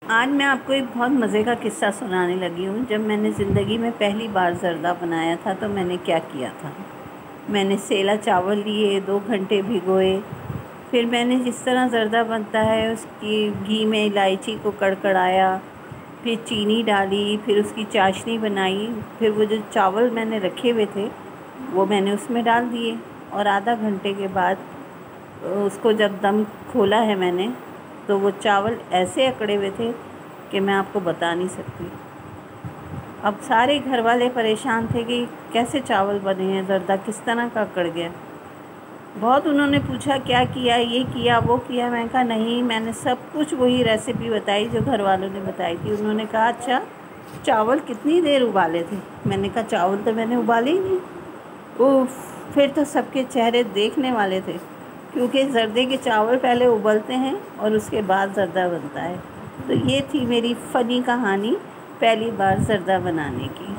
आज मैं आपको एक बहुत मज़े का किस्सा सुनाने लगी हूँ। जब मैंने ज़िंदगी में पहली बार ज़र्दा बनाया था तो मैंने क्या किया था। मैंने सेला चावल लिए, 2 घंटे भिगोए। फिर मैंने जिस तरह ज़र्दा बनता है उसकी घी में इलायची को कड़कड़ाया, फिर चीनी डाली, फिर उसकी चाशनी बनाई। फिर वो जो चावल मैंने रखे हुए थे वो मैंने उसमें डाल दिए और आधा घंटे के बाद उसको जब दम खोला है मैंने, तो वो चावल ऐसे अकड़े हुए थे कि मैं आपको बता नहीं सकती। अब सारे घर वाले परेशान थे कि कैसे चावल बने हैं, ज़र्दा किस तरह का अकड़ गया। बहुत उन्होंने पूछा क्या किया, ये किया, वो किया। मैंने कहा नहीं, मैंने सब कुछ वही रेसिपी बताई जो घर वालों ने बताई थी। उन्होंने कहा अच्छा, चावल कितनी देर उबाले थे? मैंने कहा चावल तो मैंने उबाले ही नहीं। उफ़! फिर तो सबके चेहरे देखने वाले थे, क्योंकि ज़र्दे के चावल पहले उबलते हैं और उसके बाद ज़र्दा बनता है। तो ये थी मेरी फ़नी कहानी पहली बार ज़र्दा बनाने की।